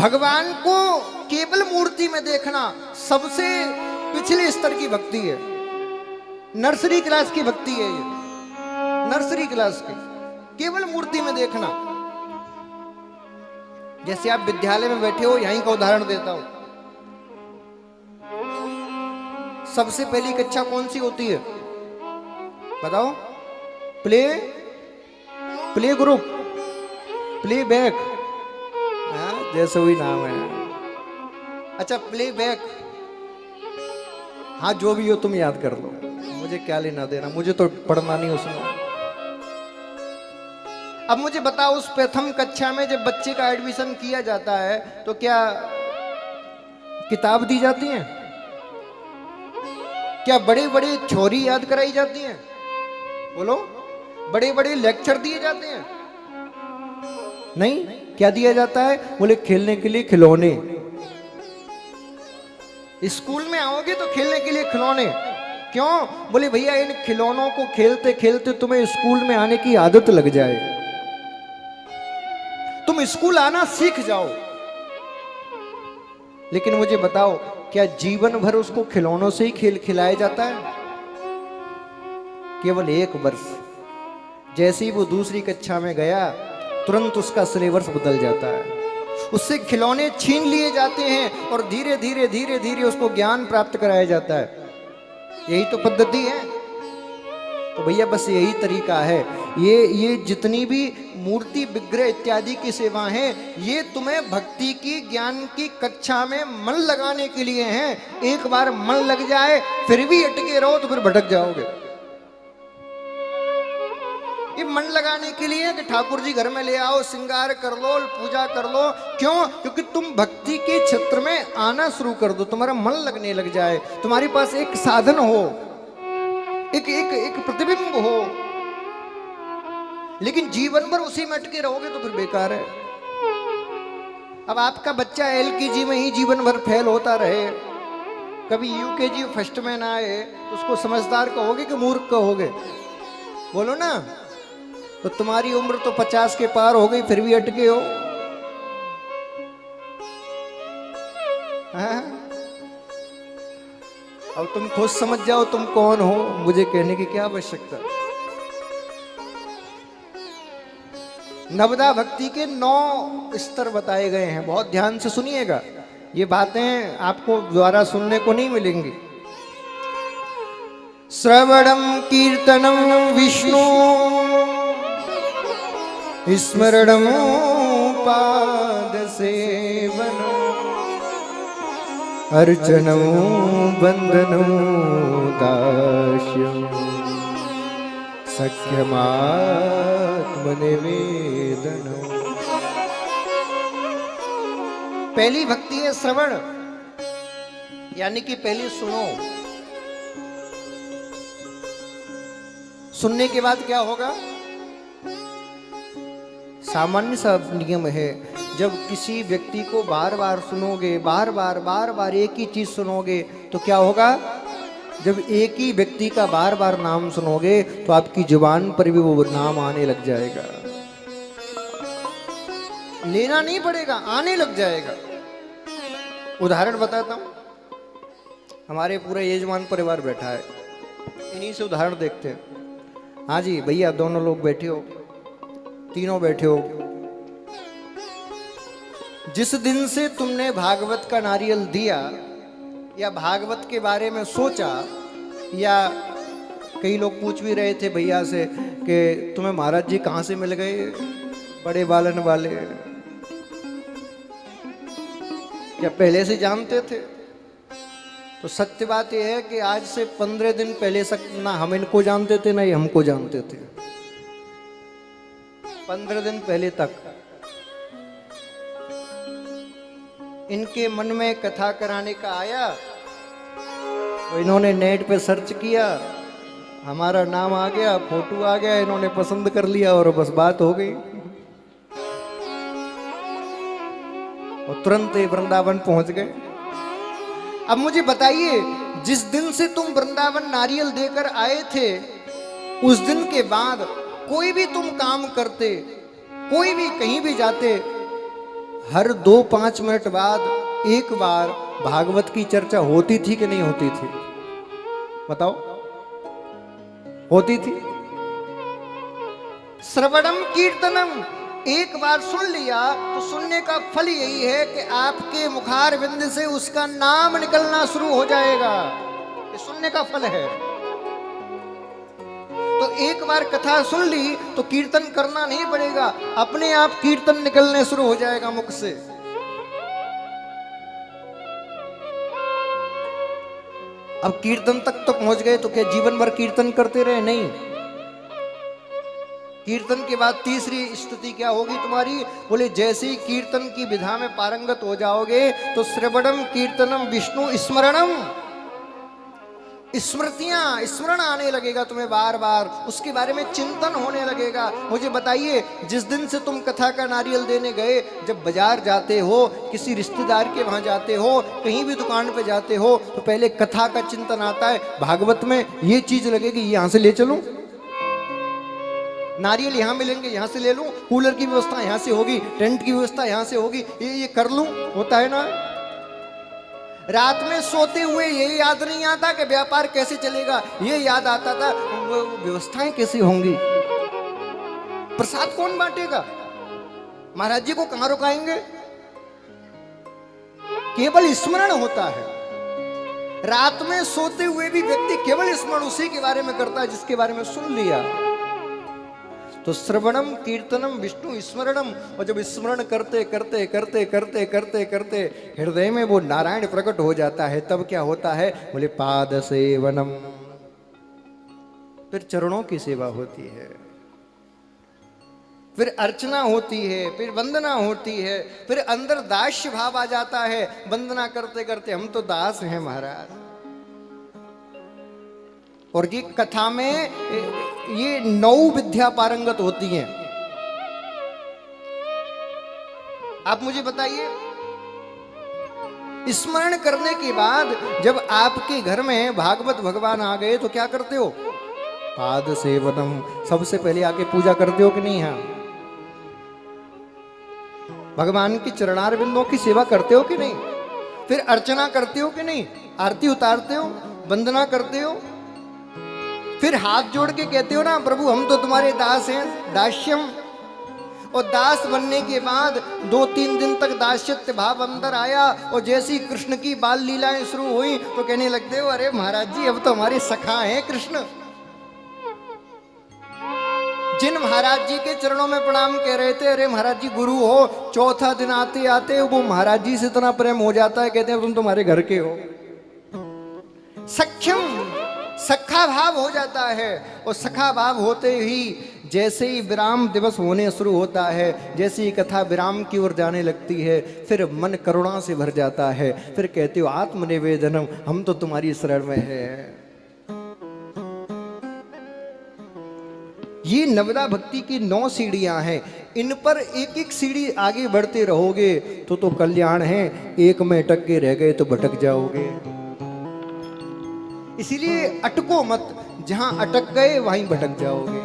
भगवान को केवल मूर्ति में देखना सबसे पिछले स्तर की भक्ति है। नर्सरी क्लास की भक्ति है ये, नर्सरी क्लास की, केवल मूर्ति में देखना। जैसे आप विद्यालय में बैठे हो, यहीं का उदाहरण देता हूं। सबसे पहली कक्षा कौन सी होती है बताओ? प्ले ग्रुप, प्ले बैक, जैसे वही नाम है। अच्छा, प्ले बैक, हाँ जो भी हो तुम याद कर लो, मुझे क्या लेना देना, मुझे तो पढ़ना नहीं उसमें। अब मुझे बताओ, उस प्रथम कक्षा में जब बच्चे का एडमिशन किया जाता है तो क्या किताब दी जाती है? क्या बड़े बड़े थ्योरी याद कराई जाती हैं? बोलो, बड़े बड़े लेक्चर दिए जाते हैं? नहीं, क्या दिया जाता है? बोले खेलने के लिए खिलौने। स्कूल में आओगे तो खेलने के लिए खिलौने। क्यों? बोले भैया इन खिलौनों को खेलते खेलते तुम्हें स्कूल में आने की आदत लग जाए, तुम स्कूल आना सीख जाओ। लेकिन मुझे बताओ, क्या जीवन भर उसको खिलौनों से ही खेल खिलाया जाता है? केवल 1 वर्ष, जैसे ही वो दूसरी कक्षा में गया तुरंत उसका सिलेबस बदल जाता है, उससे खिलौने छीन लिए जाते हैं और धीरे धीरे धीरे धीरे उसको ज्ञान प्राप्त कराया जाता है। यही तो पद्धति है। तो भैया बस यही तरीका है। ये जितनी भी मूर्ति विग्रह इत्यादि की सेवा है, ये तुम्हें भक्ति की ज्ञान की कक्षा में मन लगाने के लिए हैं। एक बार मन लग जाए फिर भी अटके रहो तो फिर भटक जाओगे। ये मन लगाने के लिए कि ठाकुर जी घर में ले आओ, श्रृंगार कर लो, पूजा कर लो। क्यों? क्योंकि तुम भक्ति के क्षेत्र में आना शुरू कर दो, तुम्हारा मन लगने लग जाए, तुम्हारे पास एक साधन हो, एक प्रतिबिंब हो। लेकिन जीवन भर उसी में अटके रहोगे तो फिर बेकार है। अब आपका बच्चा LKG में ही जीवन भर फेल होता रहे, कभी UKG फर्स्ट में ना आए, तो उसको समझदार कहोगे कि मूर्ख कहोगे? बोलो ना। तो तुम्हारी उम्र तो 50 के पार हो गई फिर भी अटके हो। अब तुम खुद समझ जाओ तुम कौन हो, मुझे कहने की क्या आवश्यकता। नवदा भक्ति के 9 स्तर बताए गए हैं, बहुत ध्यान से सुनिएगा, ये बातें आपको द्वारा सुनने को नहीं मिलेंगी। श्रवणम कीर्तनम विष्णु स्मरणम पाद सेवनम अर्चनम वंदनम दास्यम सख्यमात्मनिवेदनम। पहली भक्ति है श्रवण, यानी कि पहले सुनो। सुनने के बाद क्या होगा? सामान्य सा नियम है, जब किसी व्यक्ति को बार बार सुनोगे, बार बार एक ही चीज सुनोगे तो क्या होगा? जब एक ही व्यक्ति का बार बार नाम सुनोगे तो आपकी जुबान पर भी वो नाम आने लग जाएगा। लेना नहीं पड़ेगा, आने लग जाएगा। उदाहरण बताता हूं, हमारे पूरे यजमान परिवार बैठा है, इन्हीं से उदाहरण देखते हैं। हाँ जी भैया, दोनों लोग बैठे हो, तीनों बैठे हो। जिस दिन से तुमने भागवत का नारियल दिया या भागवत के बारे में सोचा, या कई लोग पूछ भी रहे थे भैया से कि तुम्हें महाराज जी कहाँ से मिल गए, बड़े बालन वाले, क्या पहले से जानते थे? तो सत्य बात यह है कि आज से 15 दिन पहले तक ना हम इनको जानते थे ना ये हमको जानते थे। 15 दिन पहले तक इनके मन में कथा कराने का आया तो इन्होंने नेट पे सर्च किया, हमारा नाम आ गया, फोटो आ गया, इन्होंने पसंद कर लिया और बस बात हो गई और तुरंत ही वृंदावन पहुंच गए। अब मुझे बताइए, जिस दिन से तुम वृंदावन नारियल देकर आए थे उस दिन के बाद कोई भी तुम काम करते, कोई भी कहीं भी जाते, हर 2-5 मिनट बाद एक बार भागवत की चर्चा होती थी कि नहीं होती थी? बताओ, होती थी। श्रवणम कीर्तनम, एक बार सुन लिया तो सुनने का फल यही है कि आपके मुखार बिंद से उसका नाम निकलना शुरू हो जाएगा। ये सुनने का फल है। तो एक बार कथा सुन ली तो कीर्तन करना नहीं पड़ेगा, अपने आप कीर्तन निकलने शुरू हो जाएगा मुख से। अब कीर्तन तक तो पहुंच गए तो क्या जीवन भर कीर्तन करते रहे? नहीं। कीर्तन के बाद तीसरी स्थिति क्या होगी तुम्हारी? बोले जैसे ही कीर्तन की विधा में पारंगत हो जाओगे तो श्रवणम कीर्तनम विष्णु स्मरणम, स्मृतियां, स्मरण आने लगेगा तुम्हें बार बार, उसके बारे में चिंतन होने लगेगा। मुझे बताइए, जिस दिन से तुम कथा का नारियल देने गए, जब बाजार जाते हो, किसी रिश्तेदार के वहां जाते हो, कहीं भी दुकान पे जाते हो, तो पहले कथा का चिंतन आता है। भागवत में ये चीज लगेगी, यहां से ले चलूं, नारियल यहां मिलेंगे, यहां से ले लूं, कूलर की व्यवस्था यहां से होगी, टेंट की व्यवस्था यहां से होगी, ये कर लूं, होता है ना। रात में सोते हुए यही याद नहीं आता कि व्यापार कैसे चलेगा, ये याद आता था व्यवस्थाएं कैसी होंगी, प्रसाद कौन बांटेगा, महाराज जी को कहां रुकाएंगे। केवल स्मरण होता है। रात में सोते हुए भी व्यक्ति केवल स्मरण उसी के बारे में करता है जिसके बारे में सुन लिया। तो श्रवणम कीर्तनम विष्णु स्मरणम, और जब स्मरण करते करते करते करते करते करते हृदय में वो नारायण प्रकट हो जाता है, तब क्या होता है? बोले पाद सेवनम, फिर चरणों की सेवा होती है, फिर अर्चना होती है, फिर वंदना होती है, फिर अंदर दास्य भाव आ जाता है। वंदना करते करते हम तो दास हैं महाराज। और ये कथा में ये 9 विद्या पारंगत होती हैं। आप मुझे बताइए, स्मरण करने के बाद जब आपके घर में भागवत भगवान आ गए तो क्या करते हो? पाद सेवनम, सबसे पहले आके पूजा करते हो कि नहीं? हाँ, भगवान की चरणार बिंदों की सेवा करते हो कि नहीं? फिर अर्चना करते हो कि नहीं? आरती उतारते हो, वंदना करते हो, फिर हाथ जोड़ के कहते हो ना, प्रभु हम तो तुम्हारे दास हैं, दास्यम। और दास बनने के बाद 2-3 दिन तक दास्यत्व भाव अंदर आया, और जैसी कृष्ण की बाल लीलाएं शुरू हुई तो कहने लगते हो, अरे महाराज जी अब तो हमारे सखा हैं कृष्ण। जिन महाराज जी के चरणों में प्रणाम कह रहे थे, अरे महाराज जी गुरु हो, चौथा दिन आते आते वो महाराज जी से इतना प्रेम हो जाता है, कहते हैं तुम तुम्हारे घर के हो। सख्यम, सखा भाव हो जाता है। और सखा भाव होते ही जैसे ही विराम दिवस होने शुरू होता है, जैसे ही कथा विराम की ओर जाने लगती है, फिर मन करुणा से भर जाता है। फिर कहते हो आत्मनिवेदनम, हम तो तुम्हारी शरण में है। ये नवदा भक्ति की 9 सीढ़ियां हैं। इन पर एक एक सीढ़ी आगे बढ़ते रहोगे तो कल्याण है। एक में अटक के रह गए तो भटक जाओगे। इसीलिए अटको मत, जहां अटक गए वहीं भटक जाओगे।